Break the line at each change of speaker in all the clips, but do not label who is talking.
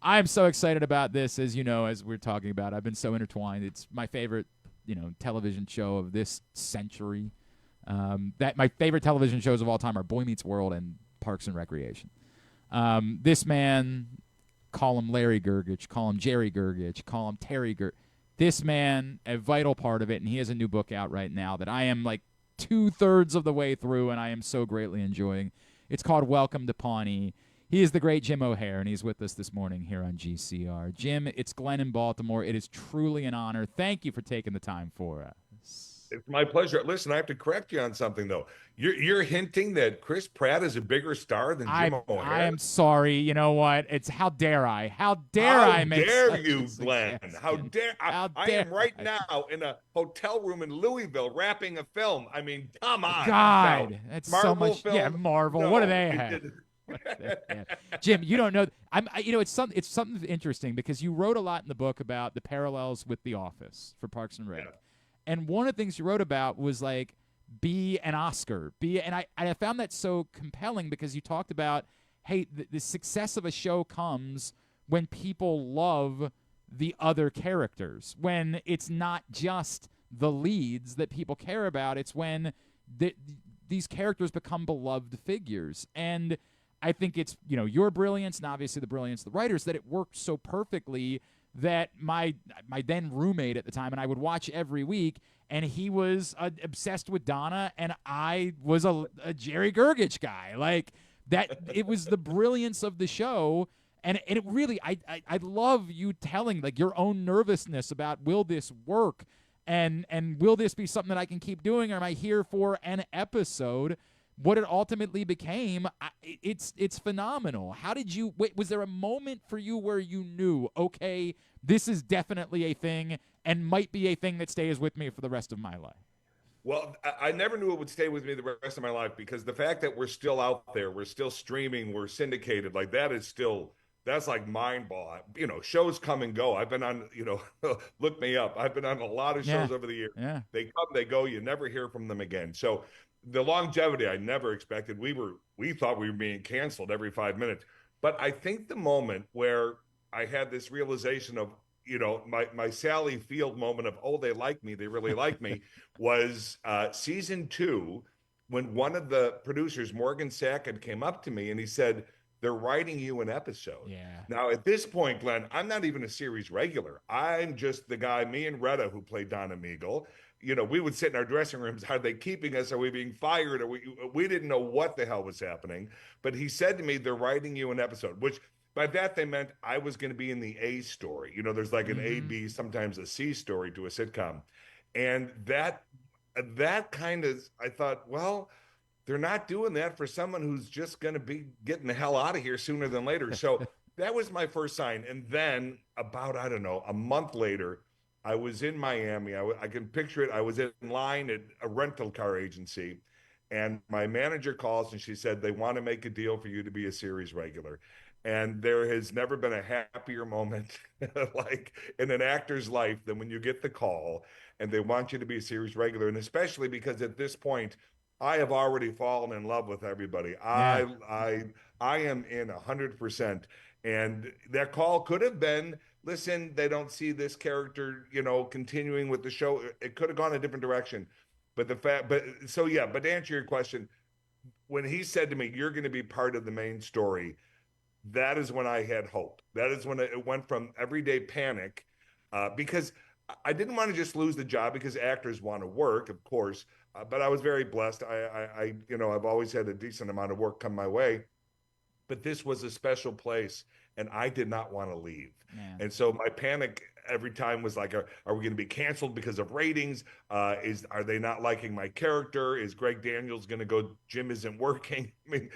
I'm so excited about this, as you know, as we're talking about. I've been so intertwined. It's my favorite, television show of this century. That my favorite television shows of all time are Boy Meets World and Parks and Recreation. This man, call him Larry Gergich, call him Jerry Gergich, call him Terry Gergich. This man, a vital part of it, and he has a new book out right now that I am like 2/3 of the way through, and I am so greatly enjoying. It's called Welcome to Pawnee. He is the great Jim O'Hare, and he's with us this morning here on GCR. Jim, it's Glenn in Baltimore. It is truly an honor. Thank you for taking the time for us.
It's my pleasure. Listen, I have to correct you on something, though. You're hinting that Chris Pratt is a bigger star than Jim O'Hare?
I am sorry. You know what? It's how dare I? How dare I make
dare you,
Glenn?
How dare I am right now in a hotel room in Louisville wrapping a film. I mean, come on.
God, that's
Marvel
so much.
film?
Yeah, Marvel.
No,
what do they have? Jim, you don't know. It's something interesting because you wrote a lot in the book about the parallels with The Office for Parks and Rec.
Yeah.
And one of the things you wrote about was like be an Oscar. And I found that so compelling because you talked about, hey, the success of a show comes when people love the other characters. When it's not just the leads that people care about, it's when these characters become beloved figures. And I think it's, your brilliance and obviously the brilliance of the writers that it worked so perfectly that my then roommate at the time and I would watch every week, and he was obsessed with Donna, and I was a Jerry Gergich guy. Like that, it was the brilliance of the show, and it really, I love you telling like your own nervousness about will this work, and will this be something that I can keep doing, or am I here for an episode? What it ultimately became, it's phenomenal. How did you? Was there a moment for you where you knew, okay, this is definitely a thing and might be a thing that stays with me for the rest of my life?
Well, I never knew it would stay with me the rest of my life because the fact that we're still out there, we're still streaming, we're syndicated, like that is still, that's like mind-boggling. Shows come and go. I've been on, look me up. I've been on a lot of shows over the years.
Yeah.
They come, they go. You never hear from them again. So the longevity I never expected. We thought we were being canceled every 5 minutes. But I think the moment where I had this realization of, my Sally Field moment of, oh, they like me, they really like me, was season 2, when one of the producers, Morgan Sackett, came up to me and he said, they're writing you an episode.
Yeah.
Now, at this point, Glenn, I'm not even a series regular. I'm just the guy, me and Retta, who played Donna Meagle. We would sit in our dressing rooms. Are they keeping us? Are we being fired? We didn't know what the hell was happening. But he said to me, they're writing you an episode, which by that they meant I was going to be in the A story. There's like an A, B, sometimes a C story to a sitcom. And that kind of, I thought, well, they're not doing that for someone who's just going to be getting the hell out of here sooner than later. So that was my first sign. And then about, I don't know, a month later, I was in Miami. I can picture it. I was in line at a rental car agency, and my manager calls and she said, they want to make a deal for you to be a series regular. And there has never been a happier moment like in an actor's life than when you get the call and they want you to be a series regular. And especially because at this point, I have already fallen in love with everybody.
Yeah.
I am in 100%. And that call could have been, listen, they don't see this character, continuing with the show. It could have gone a different direction. But to answer your question, when he said to me, you're going to be part of the main story, that is when I had hope. That is when it went from everyday panic, because I didn't want to just lose the job because actors want to work, of course. But I was very blessed. I've always had a decent amount of work come my way. But this was a special place, and I did not want to leave.
Man.
And so my panic every time was like, are we going to be canceled because of ratings? Are they not liking my character? Is Greg Daniels going to go, Jim isn't working? I mean,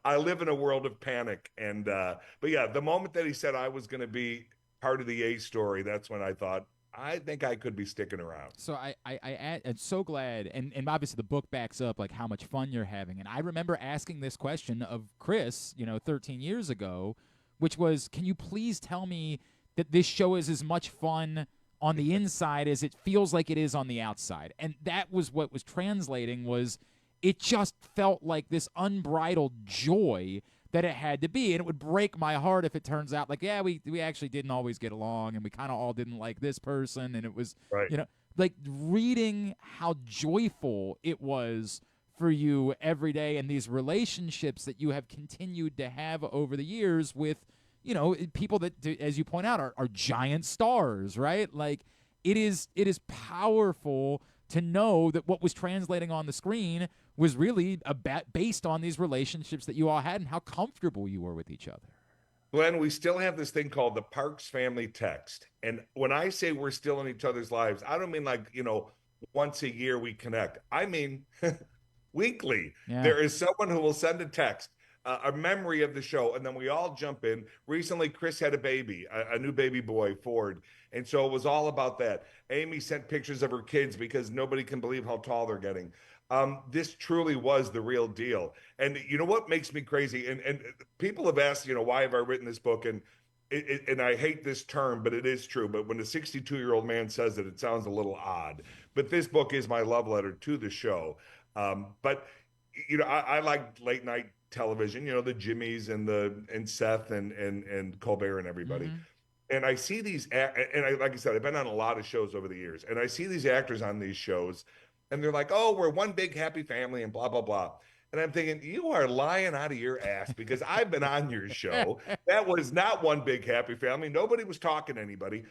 I live in a world of panic. And but yeah, the moment that he said I was going to be part of the A story, that's when I thought, I think I could be sticking around.
So I'm so glad, and obviously the book backs up like how much fun you're having. And I remember asking this question of Chris, 13 years ago, which was, can you please tell me that this show is as much fun on the inside as it feels like it is on the outside? And that was what was translating, was it just felt like this unbridled joy that it had to be. And it would break my heart if it turns out like, yeah, we actually didn't always get along and we kind of all didn't like this person. And it was,
Right.
like reading how joyful it was for you every day and these relationships that you have continued to have over the years with, people that, as you point out, are giant stars, right? Like it is powerful to know that what was translating on the screen was really based on these relationships that you all had and how comfortable you were with each other.
Glenn, we still have this thing called the Parks family text. And when I say we're still in each other's lives, I don't mean like, once a year we connect. I mean, weekly.
Yeah.
There is someone who will send a text, a memory of the show, and then we all jump in. Recently, Chris had a baby, a new baby boy, Ford. And so it was all about that. Amy sent pictures of her kids because nobody can believe how tall they're getting. This truly was the real deal. And you know what makes me crazy? And people have asked, why have I written this book? And and I hate this term, but it is true. But when a 62-year-old man says it, it sounds a little odd. But this book is my love letter to the show. But I like late night television. The Jimmys and Seth and Colbert and everybody.
Mm-hmm.
And I see these, like I said, I've been on a lot of shows over the years, and I see these actors on these shows, and they're like, "Oh, we're one big happy family," and blah blah blah. And I'm thinking, you are lying out of your ass because I've been on your show. That was not one big happy family. Nobody was talking to anybody.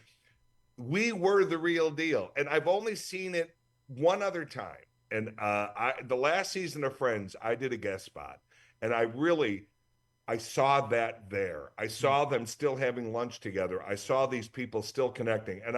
We were the real deal, and I've only seen it one other time. And the last season of Friends, I did a guest spot, and I saw that there. I saw them still having lunch together. I saw these people still connecting. And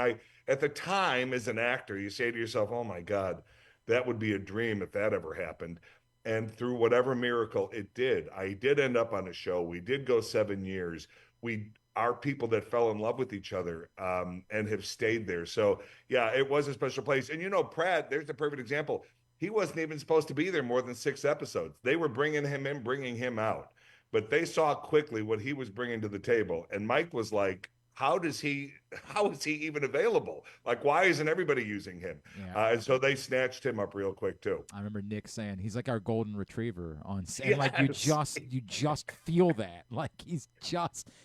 at the time, as an actor, you say to yourself, oh my God, that would be a dream if that ever happened. And through whatever miracle it did, I did end up on a show. We did go 7 years. We are people that fell in love with each other and have stayed there. So yeah, it was a special place. And Pratt, there's a perfect example. He wasn't even supposed to be there more than 6 episodes. They were bringing him in, bringing him out. But they saw quickly what he was bringing to the table. And Mike was like, how is he even available? Like, why isn't everybody using him?
Yeah.
And so they snatched him up real quick too.
I remember Nick saying he's like our golden retriever on set.
Yes.
Like you just feel that. Like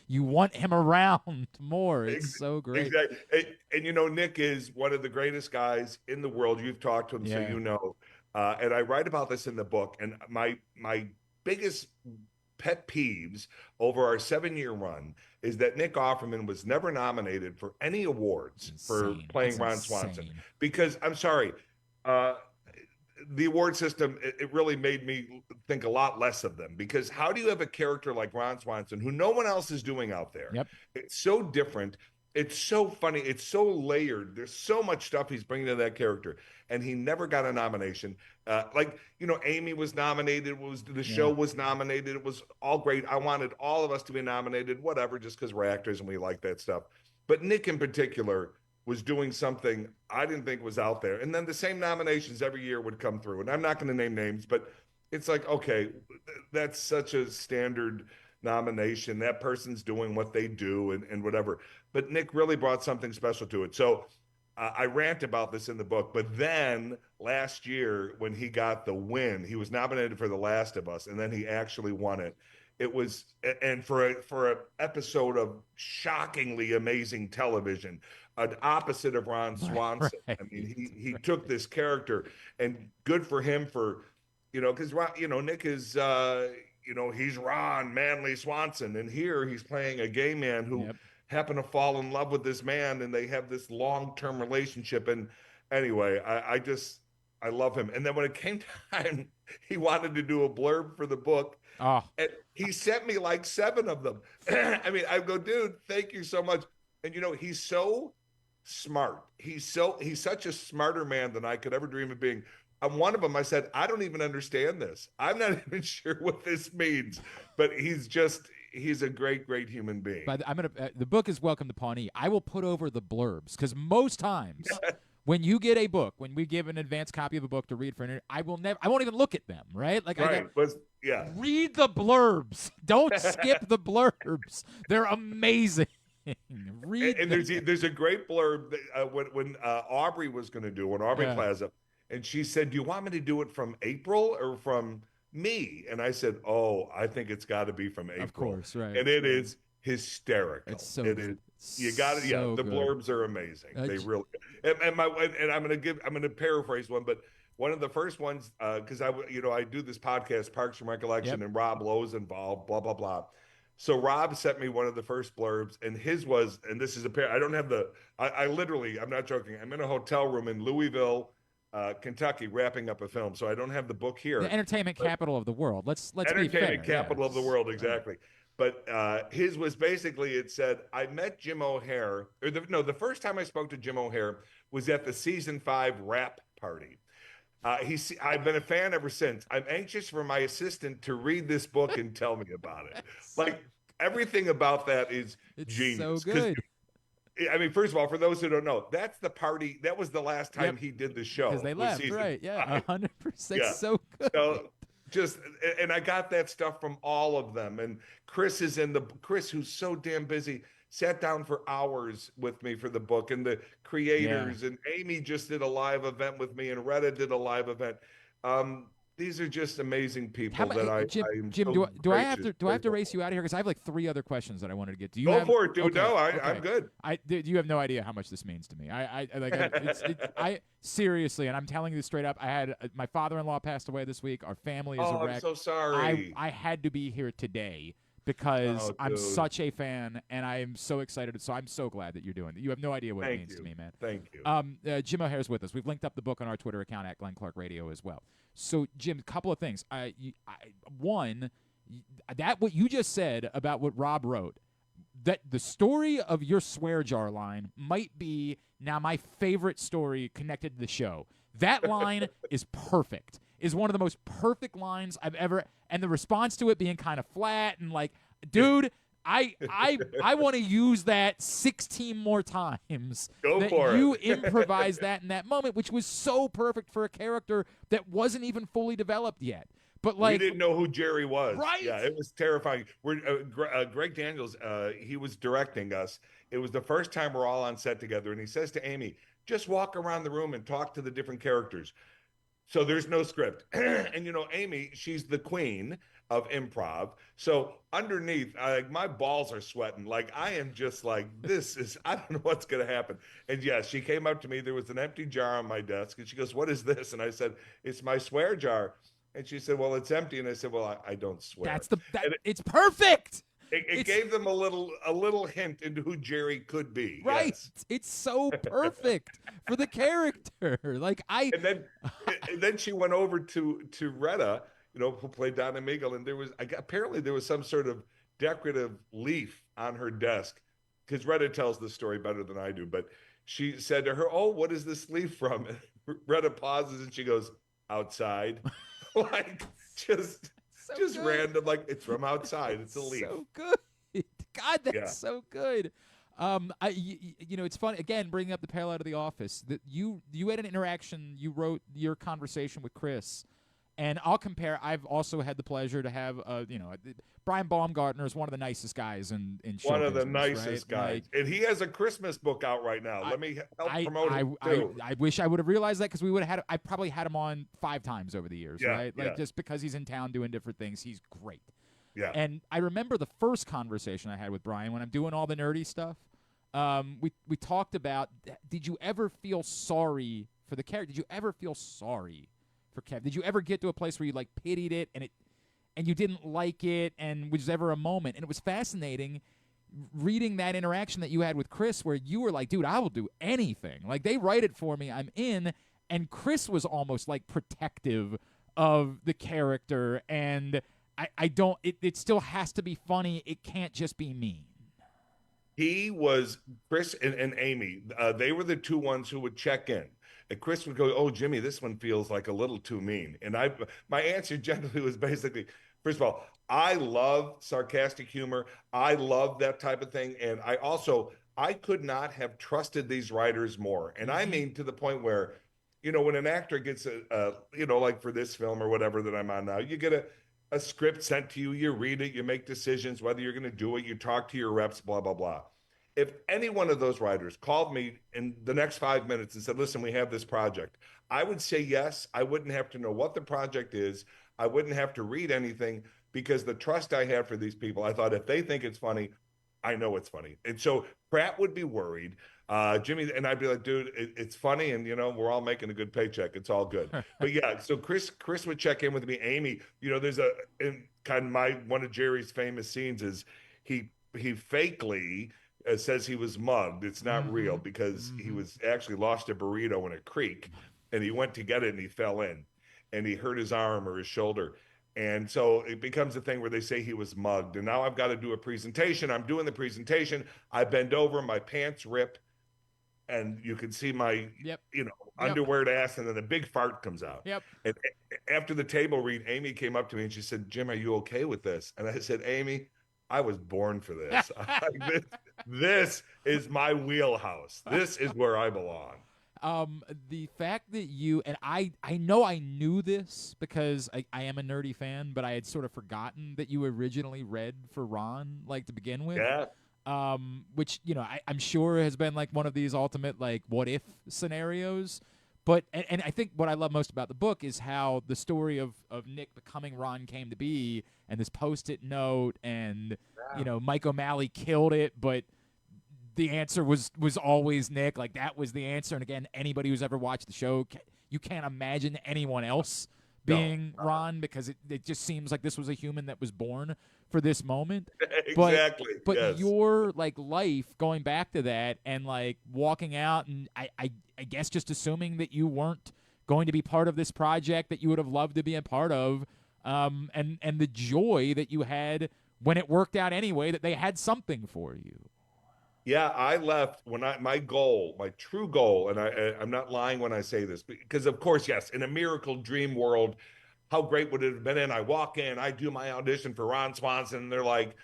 you want him around more. It's so great.
Exactly. And Nick is one of the greatest guys in the world. You've talked to him, so and I write about this in the book. And my biggest pet peeves over our 7-year run is that Nick Offerman was never nominated for any awards for playing Ron Swanson. Because I'm sorry, the award system, it really made me think a lot less of them. Because how do you have a character like Ron Swanson, who no one else is doing out there?
Yep.
It's so different. It's so funny. It's so layered. There's so much stuff he's bringing to that character, and he never got a nomination. Amy was nominated. The show was nominated. It was all great. I wanted all of us to be nominated, whatever, just because we're actors and we like that stuff. But Nick in particular was doing something I didn't think was out there. And then the same nominations every year would come through. And I'm not going to name names, but it's like, okay, that's such a standard nomination. That person's doing what they do and whatever. But Nick really brought something special to it. So I rant about this in the book. But then last year, when he got the win, he was nominated for The Last of Us, and then he actually won it. It was, and for an episode of shockingly amazing television, an opposite of Ron Swanson.
Right.
I mean, he took this character, and good for him for, because Nick is. He's Ron Manley Swanson, and here he's playing a gay man who happened to fall in love with this man, and they have this long-term relationship. And anyway, I love him. And then when it came time, he wanted to do a blurb for the book.
Oh.
And he sent me like 7 of them. I mean, I go, dude, thank you so much. And he's so smart. He's such a smarter man than I could ever dream of being. On one of them, I said, I don't even understand this. I'm not even sure what this means, but he's a great, great human being.
But the book is Welcome to Pawnee. I will put over the blurbs because most times when you get a book, when we give an advanced copy of a book to read for an interview, I won't even look at them, right? Like,
right.
Read the blurbs. Don't skip the blurbs. They're amazing. Read
and there's a great blurb that, when Aubrey was going to do, when Aubrey Plaza, and she said, do you want me to do it from April or from me. And I said, oh, I think it's got to be from
Of
April.
course, right.
And it is
It's
hysterical.
so
It is.
good.
You got it. Yeah,
So
the
good.
blurbs are amazing. They
J-
really. And I'm gonna paraphrase one, but one of the first ones because I do this podcast Parks and
yep.
Recollection, and Rob Lowe's involved. Blah blah blah. So Rob sent me one of the first blurbs, and his was, and this is a pair. I don't have the. I literally, I'm not joking. I'm in a hotel room in Louisville, Kentucky, wrapping up a film, so I don't have the book
The
here.
entertainment
But
capital of the world. Let's be
entertainment
fair.
capital of the
Yes.
world,
Right.
exactly. But his was basically, it said, I met Jim O'Heir, or no, the first time I spoke to Jim O'Heir was at the season 5 wrap party. I've been a fan ever since. I'm anxious for my assistant to read this book and tell me about it.
So
Like everything about that is
it's so
genius. Because
good.
I mean, first of all, for those who don't know, that's the party. That was the last time
Yep.
he did the
Because
show.
they
Was
left.
season
Right. Yeah.
5.
100%.
Yeah.
So good.
So just, and I got that stuff from all of them. And Chris, who's so damn busy, sat down for hours with me for the book, and the
Yeah.
creators, and Amy just did a live event with me, and Retta did a live event. These are just amazing
How
people
about
that I
Jim?
am so
Do I have
gracious,
to
grateful
race
for.
you out of here because I have like 3 other questions that I wanted to get. Do you
Go
have?
for it, dude.
Okay.
No, I'm
Okay.
good.
You have no idea how much this means to me. I seriously, and I'm telling you this straight up. I had my father-in-law passed away this week. Our family is a
Oh, I'm
wreck.
so sorry.
I had to be here today because
Oh,
I'm
dude.
such a fan and I am so excited. So I'm so glad that you're doing it. You have no idea what it
Thank
means to
you.
me, man.
Thank you.
Jim O'Hare's with us. We've linked up the book on our Twitter account at Glenn Clark Radio as well. So, Jim, a couple of things. One, that what you just said about what Rob wrote, that the story of your swear jar line might be now my favorite story connected to the show. That line is perfect. Is one of the most perfect lines I've ever, and the response to it being kind of flat and like, dude, I want to use that 16 more times.
Go
that
for
you
it.
improvised that in that moment, which was so perfect for a character that wasn't even fully developed yet. But
We
like,
didn't know who Jerry was.
right?
Yeah, it was terrifying. Greg Daniels, he was directing us. It was the first time we're all on set together, and he says to Amy, "Just walk around the room and talk to the different characters." So there's no script. And Amy, she's the queen of improv. So underneath, my balls are sweating. Like I am just like, I don't know what's going to happen. And yes, she came up to me. There was an empty jar on my desk, and she goes, "What is this?" And I said, "It's my swear jar." And she said, "Well, it's empty." And I said, "Well, I don't swear." And
It's perfect.
it
It's
gave them a little hint into who Jerry could be.
right.
Yes.
It's so perfect for the character. Like
And then she went over to Retta, who played Donna Meagle, and apparently there was some sort of decorative leaf on her desk, because Retta tells the story better than I do. But she said to her, "Oh, what is this leaf from?" And Retta pauses and she goes, "Outside." Like
so
just
good.
random, like it's from outside. It's a leaf.
So good. God, that's
Yeah.
so good. It's fun again bringing up the parallel to The Office. That you had an interaction. You wrote your conversation with Chris, and I'll compare. I've also had the pleasure to have, Brian Baumgartner is one of the nicest guys in show
One of the
business,
nicest
right?
guys. And he has a Christmas book out right now. Let me help promote it too.
I wish I would have realized that because we would have had. I probably had him on 5 times over the years,
Yeah,
right? Like
yeah.
just because he's in town doing different things, he's great.
Yeah.
And I remember the first conversation I had with Brian when I'm doing all the nerdy stuff. We talked about, did you ever feel sorry for the character? Did you ever feel sorry for Kev? Did you ever get to a place where you like pitied it and you didn't like it, and was ever a moment? And it was fascinating reading that interaction that you had with Chris where you were like, dude, I will do anything. Like they write it for me, I'm in. And Chris was almost like protective of the character, and I don't, it still has to be funny. It can't just be mean.
He was Chris and Amy. They were the two ones who would check in. And Chris would go, "Oh, Jimmy, this one feels like a little too mean." And my answer generally was basically, first of all, I love sarcastic humor. I love that type of thing. And I could not have trusted these writers more. And I mean, to the point where, when an actor gets like for this film or whatever that I'm on now, you get a script sent to you, you read it, you make decisions whether you're going to do it, you talk to your reps, blah, blah, blah. If any one of those writers called me in the next 5 minutes and said, "Listen, we have this project," I would say yes. I wouldn't have to know what the project is. I wouldn't have to read anything because the trust I have for these people, I thought if they think it's funny, I know it's funny. And so Pratt would be worried. Jimmy and I'd be like, dude, it's funny, and we're all making a good paycheck. It's all good. But yeah, so Chris would check in with me. Amy, there's in kind of one of Jerry's famous scenes is he fakely says he was mugged. It's not real
Mm-hmm.
because he
Mm-hmm.
was actually lost a burrito in a creek, and he went to get it and he fell in, and he hurt his arm or his shoulder. And so it becomes a thing where they say he was mugged. And now I've got to do a presentation. I'm doing the presentation. I bend over, my pants rip, and you can see my,
Yep. Yep.
underwear ass, and then a big fart comes out.
Yep.
And after the table read, Amy came up to me and she said, Jim, are you okay with this? And I said, Amy, I was born for this. This is my wheelhouse. This is where I belong.
The fact that and I know I knew this because I am a nerdy fan, but I had sort of forgotten that you originally read for Ron, like to begin with.
Yeah.
Which I'm sure has been like one of these ultimate like what if scenarios. But and I think what I love most about the book is how the story of Nick becoming Ron came to be, and this post-it note, and Mike O'Malley killed it, but the answer was always Nick. Like that was the answer. And again, anybody who's ever watched the show, you can't imagine anyone else being Ron, because it just seems like this was a human that was born for this moment.
Exactly.
But
yes.
your like life going back to that and like walking out, and I guess just assuming that you weren't going to be part of this project that you would have loved to be a part of, and the joy that you had when it worked out anyway, that they had something for you.
Yeah, I left when my goal, my true goal, and I'm not lying when I say this, because of course, yes, in a miracle dream world, how great would it have been? And I walk in, I do my audition for Ron Swanson, and they're like,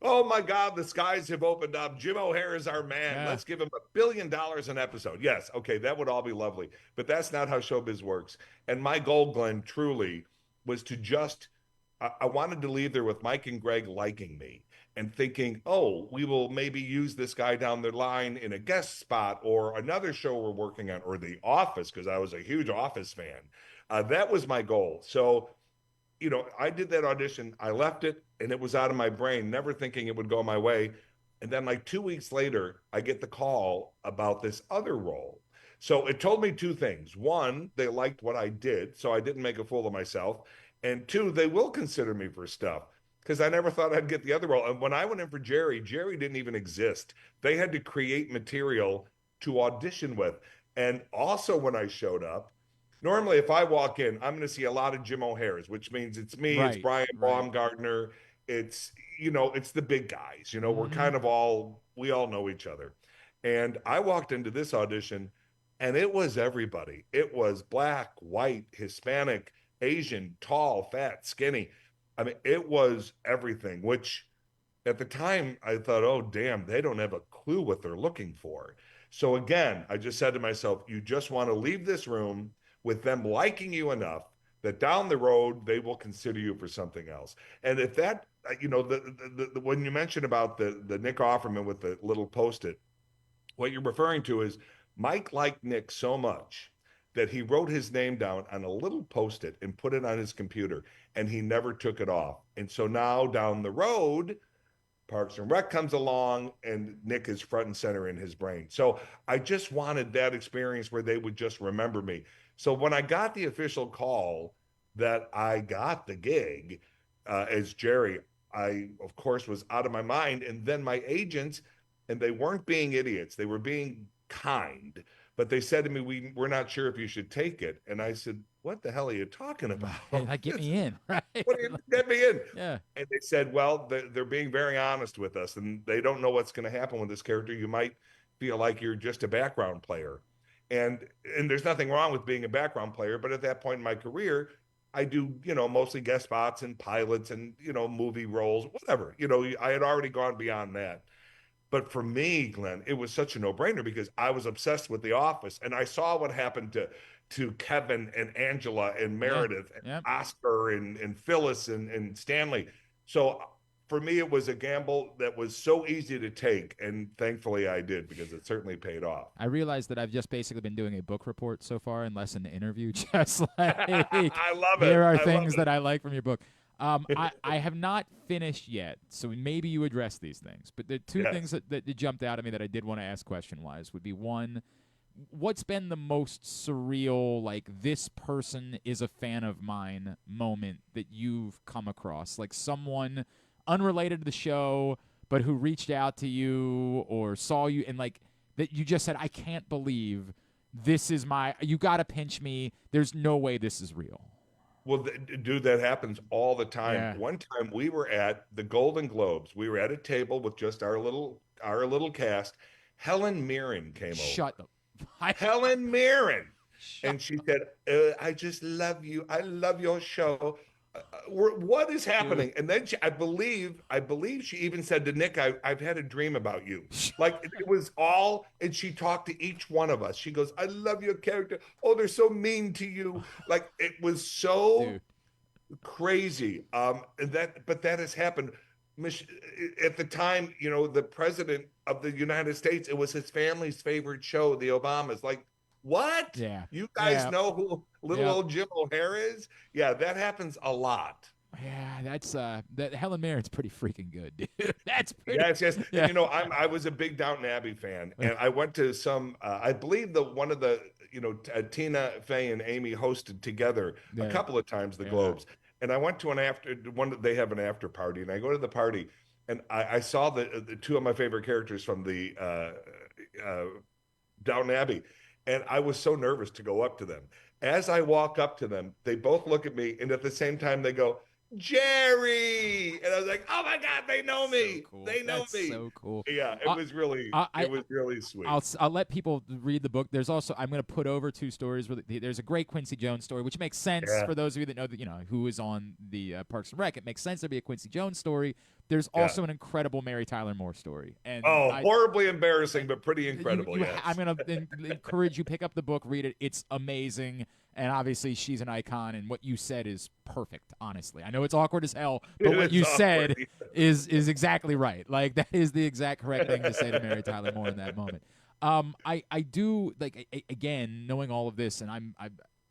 "Oh my God, the skies have opened up. Jim O'Heir is our man.
Yeah.
Let's give him $1 billion an episode." Yes, okay, that would all be lovely, but that's not how showbiz works. And my goal, Glenn, truly was to just, I wanted to leave there with Mike and Greg liking me and thinking, oh, we will maybe use this guy down the line in a guest spot or another show we're working on, or The Office, because I was a huge Office fan. That was my goal. So, I did that audition. I left it and it was out of my brain, never thinking it would go my way. And then, like 2 weeks later, I get the call about this other role. So it told me two things. One, they liked what I did, so I didn't make a fool of myself. And two, they will consider me for stuff, because I never thought I'd get the other role. And when I went in for Jerry didn't even exist. They had to create material to audition with. And also, when I showed up, normally if I walk in, I'm going to see a lot of Jim O'Hairs, which means it's me, it's
Right.
Brian
Right.
Baumgartner, it's it's the big guys. We're
Mm-hmm.
kind of we all know each other. And I walked into this audition, and it was everybody. It was black, white, Hispanic, Asian, tall, fat, skinny. I mean, it was everything, which at the time I thought, oh, damn, they don't have a clue what they're looking for. So again, I just said to myself, you just want to leave this room with them liking you enough that down the road they will consider you for something else. And if that, when you mentioned about the Nick Offerman with the little post-it, what you're referring to is Mike liked Nick so much that he wrote his name down on a little post-it and put it on his computer, and he never took it off. And so now down the road, Parks and Rec comes along, and Nick is front and center in his brain. So I just wanted that experience where they would just remember me. So when I got the official call that I got the gig as Jerry, I, of course, was out of my mind. And then my agents, and they weren't being idiots, they were being kind, but they said to me, we're not sure if you should take it. And I said, what the hell are you talking about?
Like, get me in, right?
What do you get me in?
Yeah.
And they said, well, they're being very honest with us, and they don't know what's going to happen with this character. You might feel like you're just a background player. And there's nothing wrong with being a background player, but at that point in my career, I do, mostly guest spots and pilots and, movie roles, whatever. I had already gone beyond that. But for me, Glenn, it was such a no-brainer because I was obsessed with The Office, and I saw what happened to Kevin and Angela and Meredith and
Yep.
Oscar and Phyllis and Stanley. So for me, it was a gamble that was so easy to take, and thankfully I did because it certainly paid off.
I realized that I've just basically been doing a book report so far and less an interview. Just like,
I love it.
here are
I love
things
it.
that I like from your book. I have not finished yet, so maybe you address these things. But the two
Yes.
things that jumped out at me that I did want to ask question-wise would be, one, what's been the most surreal, like, this person is a fan of mine moment that you've come across? Like someone unrelated to the show, but who reached out to you or saw you and, like, that you just said, I can't believe this is you got to pinch me. There's no way this is real.
Well, dude, that happens all the time.
Yeah.
One time we were at the Golden Globes. We were at a table with just our little cast. Helen Mirren came
Shut
over.
up.
Helen Mirren.
Shut
And she said, I just love you. I love your show. What is happening?
Dude.
And then I believe she even said to Nick, I've had a dream about you. Like it was all, and she talked to each one of us. She goes, I love your character. Oh, they're so mean to you. Like it was so
Dude.
crazy. But that has happened. At the time, the president of the United States, it was his family's favorite show, the Obamas. Like, what?
Yeah.
You guys
Yeah.
know who little
Yep.
old Jim O'Hare is? Yeah, that happens a lot.
Yeah, that's that Helen Mirren's pretty freaking good, dude. That's pretty.
Yes.
Yeah.
And I was a big Downton Abbey fan, and I went to some. I believe one of the Tina Fey and Amy hosted together a
Yeah.
couple of times the
Yeah.
Globes, and I went to they have an after party, and I go to the party, and I saw the two of my favorite characters from the Downton Abbey, and I was so nervous to go up to them. As I walk up to them, they both look at me, and at the same time they go, Jerry. And I was like, oh my God, they know me.
So cool.
They know
That's
me.
so cool.
Yeah, it was really sweet.
I'll let people read the book. There's also, I'm going to put over two stories. There's a great Quincy Jones story, which makes sense for those of you that know that who is on the Parks and Rec. It makes sense to be a Quincy Jones story. There's also an incredible Mary Tyler Moore story. And
horribly embarrassing, but pretty incredible. Yes.
I'm going to encourage you, pick up the book, read it. It's amazing. And obviously, she's an icon, and what you said is perfect, honestly. I know it's awkward as hell, but what you said is exactly right. Like, that is the exact correct thing to say to Mary Tyler Moore in that moment. I do, like, again, knowing all of this, and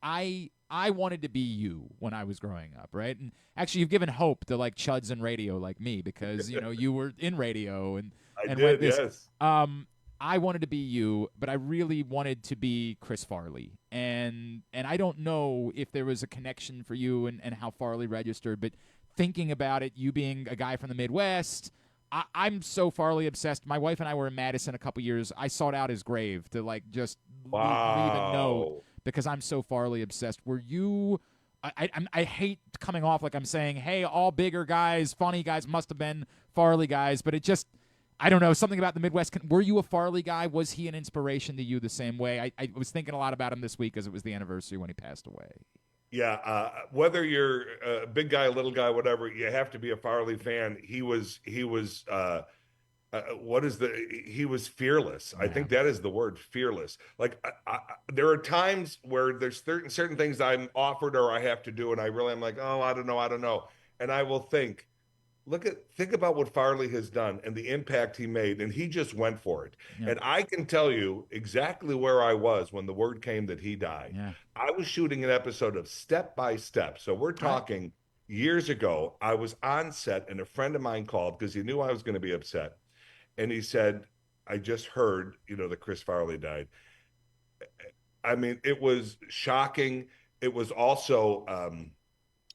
I wanted to be you when I was growing up, right? And actually, you've given hope to, like, chuds in radio like me because, you were in radio and
did, yes.
I wanted to be you, but I really wanted to be Chris Farley. And I don't know if there was a connection for you and how Farley registered, but thinking about it, you being a guy from the Midwest, I'm so Farley obsessed. My wife and I were in Madison a couple years. I sought out his grave to, like, just leave a note because I'm so Farley obsessed. Were you... I hate coming off like I'm saying, hey, all bigger guys, funny guys must have been Farley guys, but it just... I don't know, something about the Midwest. Were you a Farley guy? Was he an inspiration to you the same way? I was thinking a lot about him this week as it was the anniversary when he passed away.
Yeah, whether you're a big guy, little guy, whatever, you have to be a Farley fan. He was fearless.
Yeah.
I think that is the word, fearless. Like there are times where there's certain things I'm offered or I have to do, and I'm like, oh, I don't know, and I will think about what Farley has done and the impact he made, and he just went for it.
Yeah.
And I can tell you exactly where I was when the word came that he died.
Yeah.
I was shooting an episode of Step by Step. So we're talking years ago. I was on set and a friend of mine called because he knew I was going to be upset. And he said, I just heard, that Chris Farley died. I mean, it was shocking. It was also,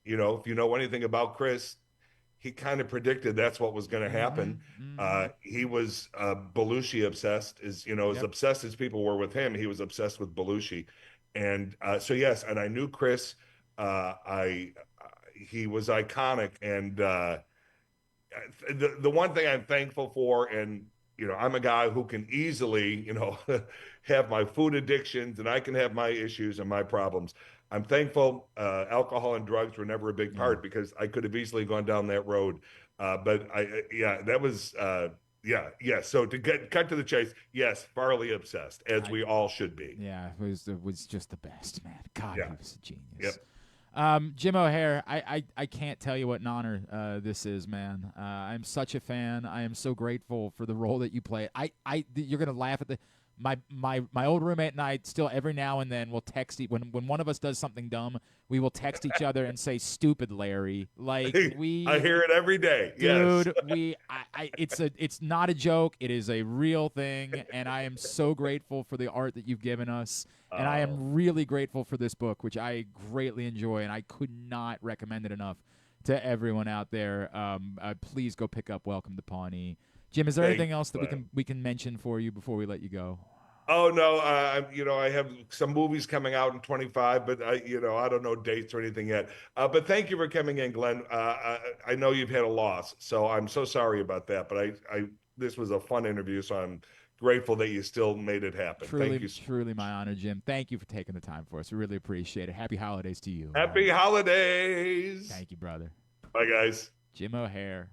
if you know anything about Chris, he kind of predicted that's what was going to happen.
Mm-hmm.
He was Belushi obsessed, as obsessed as people were with him. He was obsessed with Belushi, and so yes, and I knew Chris. He was iconic, and the one thing I'm thankful for, and I'm a guy who can easily have my food addictions, and I can have my issues and my problems. I'm thankful alcohol and drugs were never a big part because I could have easily gone down that road. But that was, So to cut to the chase, yes, Farley obsessed, as we all should be.
Yeah, it was just the best, man. God, he was a genius.
Yep.
Jim O'Hare, I can't tell you what an honor this is, man. I'm such a fan. I am so grateful for the role that you play. You're gonna laugh at my old roommate and I still every now and then will text when one of us does something dumb, we will text each other and say "stupid Larry." Like
I hear it every day.
Dude,
Yes.
it's not a joke. It is a real thing, and I am so grateful for the art that you've given us, and I
Oh,
am really grateful for this book, which I greatly enjoy, and I could not recommend it enough to everyone out there. Please go pick up Welcome to Pawnee. Jim, is there
thank
anything else that
you.
we can mention for you before we let you go?
Oh no, I have some movies coming out in 25, but I don't know dates or anything yet. But thank you for coming in, Glenn. I know you've had a loss, so I'm so sorry about that. But this was a fun interview, so I'm grateful that you still made it happen.
Truly,
Thank you.
truly my honor, Jim. Thank you for taking the time for us. We really appreciate it. Happy holidays to you. All
Happy
right.
holidays.
Thank you, brother.
Bye, guys.
Jim O'Hare.